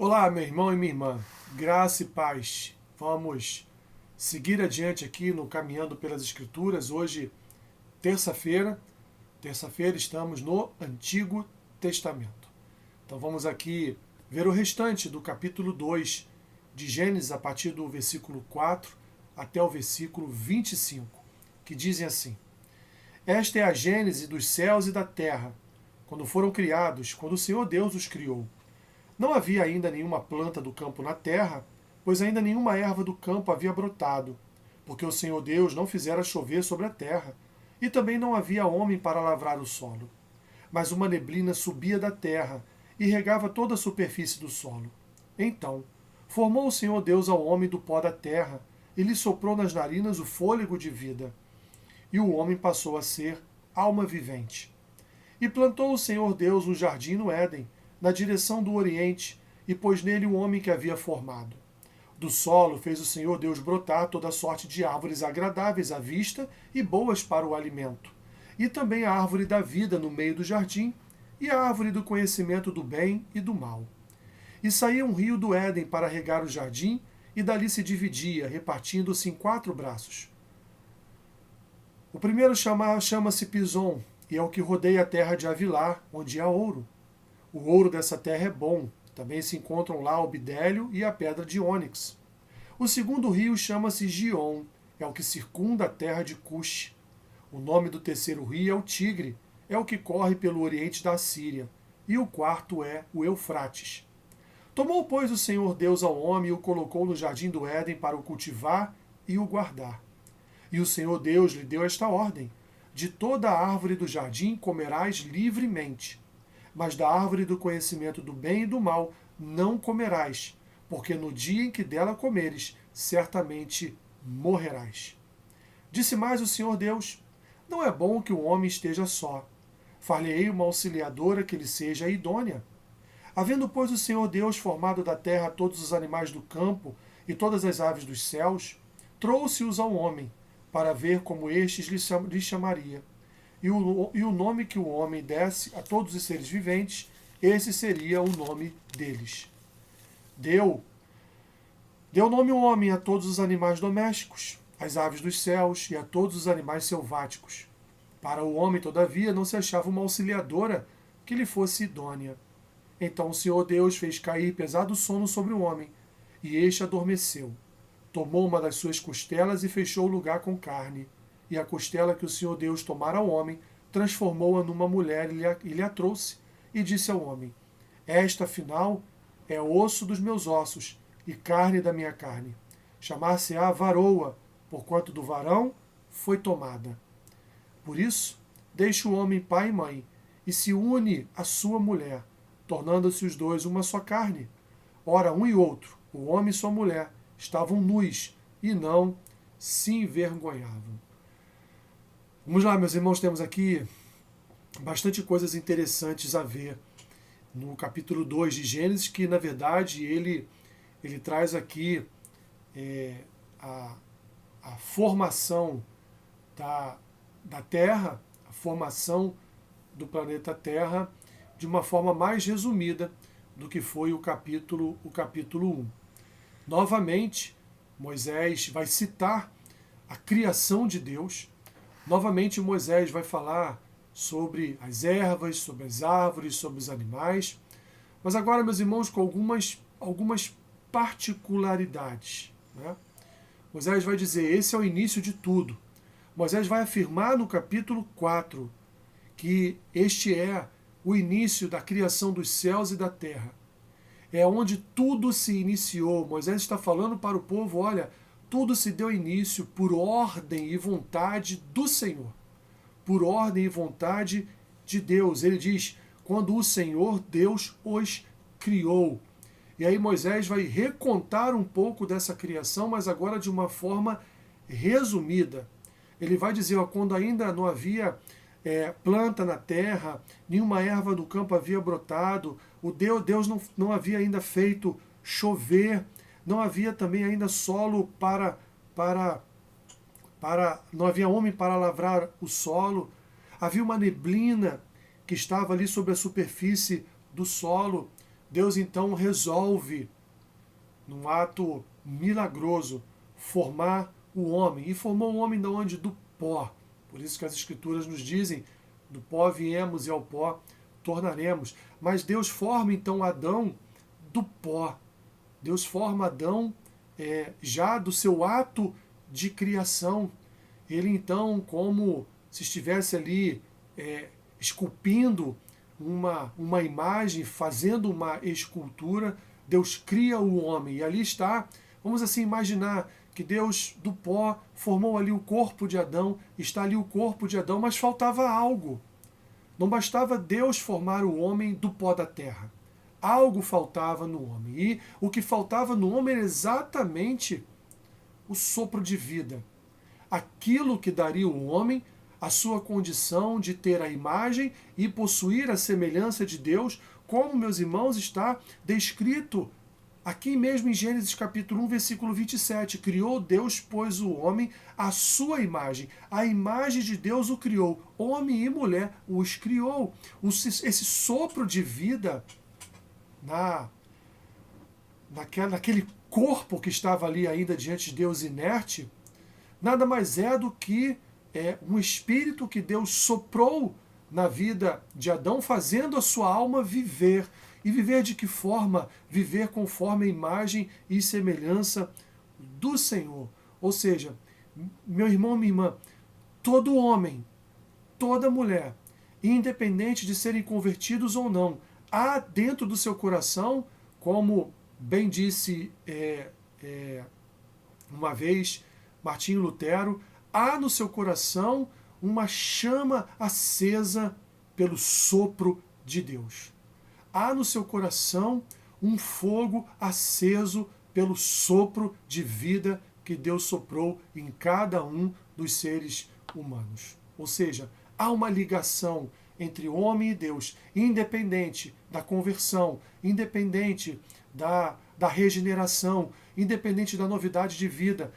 Olá, meu irmão e minha irmã, graça e paz. Vamos seguir adiante aqui no Caminhando pelas Escrituras. Hoje, terça-feira, estamos no Antigo Testamento. Então vamos aqui ver o restante do capítulo 2 de Gênesis, a partir do versículo 4 até o versículo 25, que dizem assim: Esta é a gênese dos céus e da terra, quando foram criados, quando o Senhor Deus os criou. Não havia ainda nenhuma planta do campo na terra, pois ainda nenhuma erva do campo havia brotado, porque o Senhor Deus não fizera chover sobre a terra, e também não havia homem para lavrar o solo. Mas uma neblina subia da terra e regava toda a superfície do solo. Então, formou o Senhor Deus ao homem do pó da terra, e lhe soprou nas narinas o fôlego de vida. E o homem passou a ser alma vivente. E plantou o Senhor Deus um jardim no Éden, na direção do Oriente, e pôs nele o homem que havia formado. Do solo fez o Senhor Deus brotar toda sorte de árvores agradáveis à vista e boas para o alimento, e também a árvore da vida no meio do jardim, e a árvore do conhecimento do bem e do mal. E saía um rio do Éden para regar o jardim, e dali se dividia, repartindo-se em 4 braços. O primeiro chama-se Pison, e é o que rodeia a terra de Avilá, onde há ouro. O ouro dessa terra é bom. Também se encontram lá o bidélio e a pedra de ônix. O segundo rio chama-se Gion, é o que circunda a terra de Cush. O nome do terceiro rio é o Tigre, é o que corre pelo oriente da Síria. E o quarto é o Eufrates. Tomou, pois, o Senhor Deus ao homem e o colocou no jardim do Éden para o cultivar e o guardar. E o Senhor Deus lhe deu esta ordem: de toda a árvore do jardim comerás livremente, mas da árvore do conhecimento do bem e do mal não comerás, porque no dia em que dela comeres, certamente morrerás. Disse mais o Senhor Deus: Não é bom que o homem esteja só. Far-lhe-ei uma auxiliadora que lhe seja idônea. Havendo, pois, o Senhor Deus formado da terra todos os animais do campo e todas as aves dos céus, trouxe-os ao homem, para ver como estes lhe chamaria. E o nome que o homem desse a todos os seres viventes, esse seria o nome deles. Deu nome o homem a todos os animais domésticos, às aves dos céus e a todos os animais selváticos. Para o homem, todavia, não se achava uma auxiliadora que lhe fosse idônea. Então o Senhor Deus fez cair pesado sono sobre o homem, e este adormeceu. Tomou uma das suas costelas e fechou o lugar com carne. E a costela que o Senhor Deus tomara ao homem, transformou-a numa mulher e lhe a trouxe, e disse ao homem: Esta, afinal, é osso dos meus ossos e carne da minha carne. Chamar-se-á varoa, porquanto do varão foi tomada. Por isso, deixa o homem pai e mãe, e se une à sua mulher, tornando-se os dois uma só carne. Ora, um e outro, o homem e sua mulher, estavam nus e não se envergonhavam. Vamos lá, meus irmãos, temos aqui bastante coisas interessantes a ver no capítulo 2 de Gênesis, que na verdade ele traz aqui a, a formação da Terra, a formação do planeta Terra, de uma forma mais resumida do que foi o capítulo 1. Novamente, Moisés vai citar a criação de Deus. Novamente, Moisés vai falar sobre as ervas, sobre as árvores, sobre os animais. Mas agora, meus irmãos, com algumas particularidades. Né? Moisés vai dizer, esse é o início de tudo. Moisés vai afirmar no capítulo 4 que este é o início da criação dos céus e da terra. É onde tudo se iniciou. Moisés está falando para o povo, olha, tudo se deu início por ordem e vontade do Senhor. Por ordem e vontade de Deus. Ele diz, quando o Senhor Deus os criou. E aí Moisés vai recontar um pouco dessa criação, mas agora de uma forma resumida. Ele vai dizer, ó, quando ainda não havia planta na terra, nenhuma erva do campo havia brotado, Deus não havia ainda feito chover, não havia também ainda solo não havia homem para lavrar o solo, havia uma neblina que estava ali sobre a superfície do solo, Deus então resolve, num ato milagroso, formar o homem. E formou o homem de onde? Do pó. Por isso que as Escrituras nos dizem, do pó viemos e ao pó tornaremos. Mas Deus forma então Adão do pó. Deus forma Adão já do seu ato de criação. Ele então, como se estivesse ali esculpindo uma imagem, fazendo uma escultura, Deus cria o homem. E ali está, vamos assim imaginar que Deus do pó formou ali o corpo de Adão, está ali o corpo de Adão, mas faltava algo. Não bastava Deus formar o homem do pó da terra. Algo faltava no homem. E o que faltava no homem era exatamente o sopro de vida. Aquilo que daria ao homem a sua condição de ter a imagem e possuir a semelhança de Deus, como, meus irmãos, está descrito aqui mesmo em Gênesis capítulo 1, versículo 27. Criou Deus, pois, o homem à sua imagem. A imagem de Deus o criou. Homem e mulher os criou. Esse sopro de vida naquele corpo que estava ali ainda diante de Deus inerte, nada mais é do que um espírito que Deus soprou na vida de Adão, fazendo a sua alma viver. E viver de que forma? Viver conforme a imagem e semelhança do Senhor. Ou seja, meu irmão, minha irmã, todo homem, toda mulher, independente de serem convertidos ou não, há dentro do seu coração, como bem disse uma vez Martinho Lutero, há no seu coração uma chama acesa pelo sopro de Deus. Há no seu coração um fogo aceso pelo sopro de vida que Deus soprou em cada um dos seres humanos. Ou seja, há uma ligação entre homem e Deus, independente da conversão, independente da regeneração, independente da novidade de vida.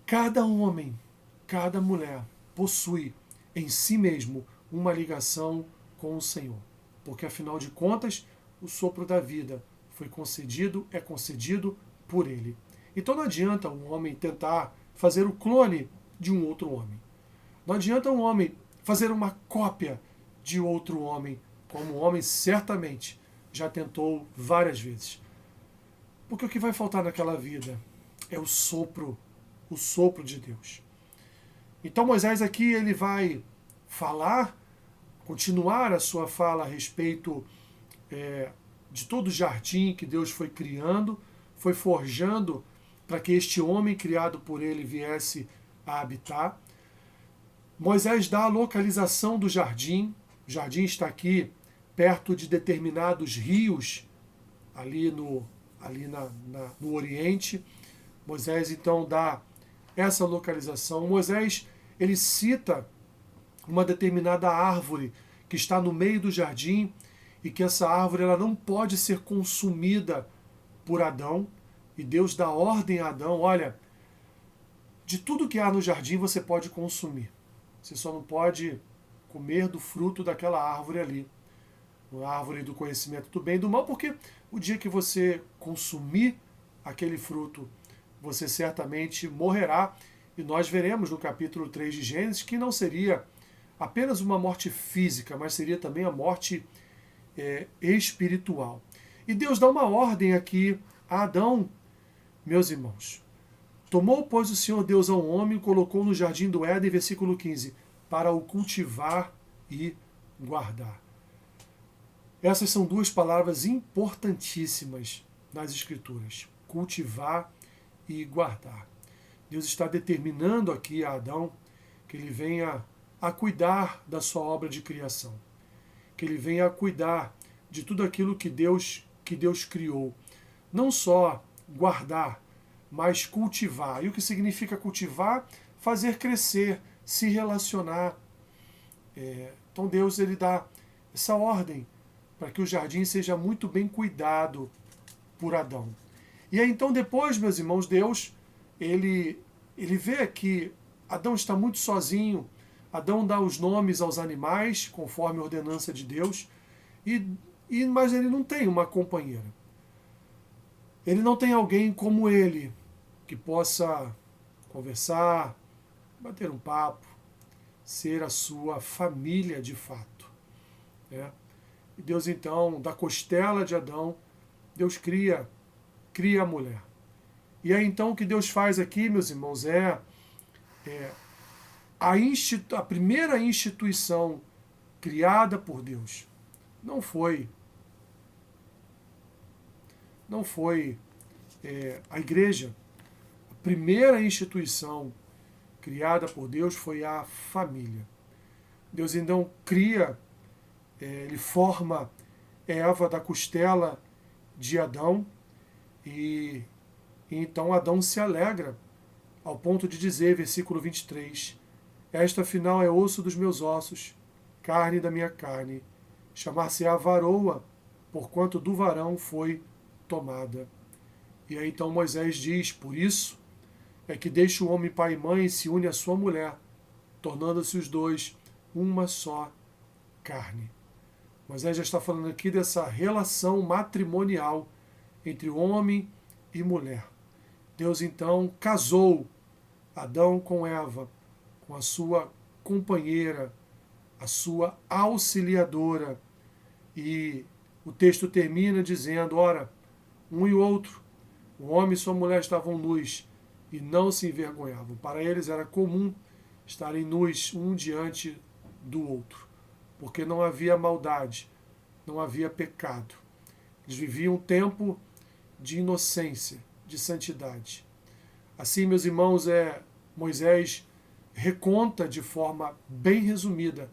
Cada homem, cada mulher possui em si mesmo uma ligação com o Senhor. Porque, afinal de contas, o sopro da vida foi concedido, é concedido por Ele. Então não adianta um homem tentar fazer o clone de um outro homem. Não adianta um homem fazer uma cópia de outro homem, como o homem certamente já tentou várias vezes. Porque o que vai faltar naquela vida é o sopro de Deus. Então Moisés aqui ele vai falar, continuar a sua fala a respeito de todo o jardim que Deus foi criando, foi forjando para que este homem criado por ele viesse a habitar. Moisés dá a localização do jardim. O jardim está aqui perto de determinados rios, ali no Oriente. Moisés então dá essa localização. Moisés ele cita uma determinada árvore que está no meio do jardim e que essa árvore ela não pode ser consumida por Adão. E Deus dá ordem a Adão, olha, de tudo que há no jardim você pode consumir. Você só não pode comer do fruto daquela árvore ali. A árvore do conhecimento do bem e do mal, porque o dia que você consumir aquele fruto, você certamente morrerá. E nós veremos no capítulo 3 de Gênesis que não seria apenas uma morte física, mas seria também a morte espiritual. E Deus dá uma ordem aqui a Adão, meus irmãos. Tomou, pois, o Senhor Deus ao homem e colocou no jardim do Éden, versículo 15, para o cultivar e guardar. Essas são duas palavras importantíssimas nas Escrituras. Cultivar e guardar. Deus está determinando aqui a Adão que ele venha a cuidar da sua obra de criação. Que ele venha a cuidar de tudo aquilo que Deus criou. Não só guardar, mas cultivar. E o que significa cultivar? Fazer crescer, se relacionar. Então Deus ele dá essa ordem para que o jardim seja muito bem cuidado por Adão. E aí então depois, meus irmãos, Deus ele vê que Adão está muito sozinho. Adão dá os nomes aos animais, conforme a ordenança de Deus, e Mas ele não tem uma companheira. Ele não tem alguém como ele, que possa conversar, bater um papo, ser a sua família de fato. Né? E Deus então, da costela de Adão, Deus cria a mulher. E aí então o que Deus faz aqui, meus irmãos, é a primeira instituição criada por Deus. Não foi a igreja. A primeira instituição criada por Deus foi a família. Deus então cria, ele forma Eva da costela de Adão e então Adão se alegra ao ponto de dizer, versículo 23, esta afinal é osso dos meus ossos, carne da minha carne, chamar-se-á varoa, porquanto do varão foi tomada. E aí então Moisés diz, por isso é que deixa o homem pai e mãe e se une à sua mulher, tornando-se os dois uma só carne. Moisés já está falando aqui dessa relação matrimonial entre homem e mulher. Deus então casou Adão com Eva, com a sua companheira, a sua auxiliadora. E o texto termina dizendo, ora, um e o outro, o homem e sua mulher estavam nus e não se envergonhavam. Para eles era comum estarem nus um diante do outro, porque não havia maldade, não havia pecado. Eles viviam um tempo de inocência, de santidade. Assim, meus irmãos, Moisés reconta de forma bem resumida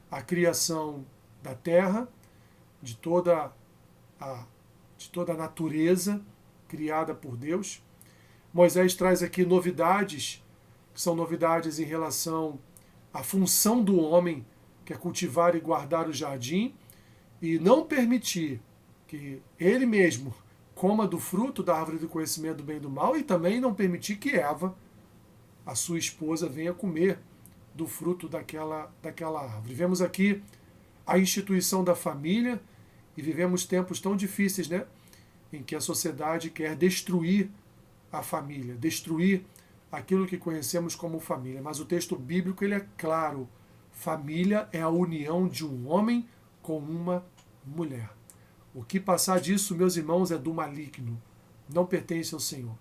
a criação da terra, de toda a natureza criada por Deus. Moisés traz aqui novidades, que são novidades em relação à função do homem, que é cultivar e guardar o jardim, e não permitir que ele mesmo coma do fruto da árvore do conhecimento do bem e do mal, e também não permitir que Eva, a sua esposa, venha comer do fruto daquela árvore. Vemos aqui a instituição da família, e vivemos tempos tão difíceis, né? Em que a sociedade quer destruir a família, destruir aquilo que conhecemos como família. Mas o texto bíblico ele é claro. Família é a união de um homem com uma mulher. O que passar disso, meus irmãos, é do maligno. Não pertence ao Senhor.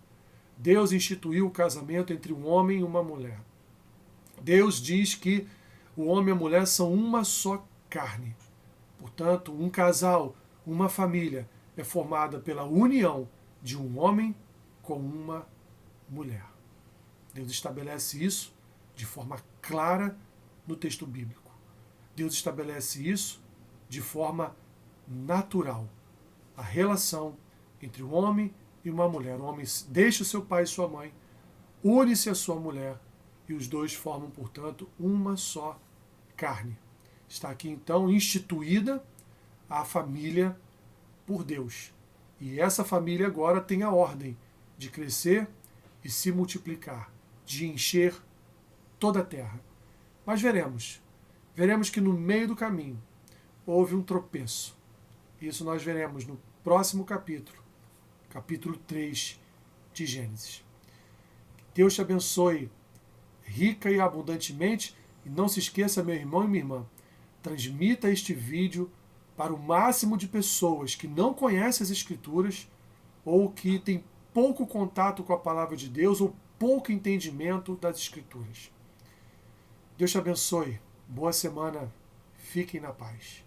Deus instituiu o casamento entre um homem e uma mulher. Deus diz que o homem e a mulher são uma só carne. Portanto, um casal, uma família, é formada pela união de um homem com uma mulher. Deus estabelece isso de forma clara no texto bíblico. Deus estabelece isso de forma natural. A relação entre um homem e uma mulher. O homem deixa o seu pai e sua mãe, une-se à sua mulher e os dois formam, portanto, uma só carne. Está aqui, então, instituída a família por Deus. E essa família agora tem a ordem de crescer e se multiplicar, de encher toda a terra. Mas veremos que no meio do caminho houve um tropeço. Isso nós veremos no próximo capítulo 3 de Gênesis. Deus te abençoe rica e abundantemente. E não se esqueça, meu irmão e minha irmã, transmita este vídeo para o máximo de pessoas que não conhecem as Escrituras ou que têm pouco contato com a palavra de Deus ou pouco entendimento das Escrituras. Deus te abençoe. Boa semana. Fiquem na paz.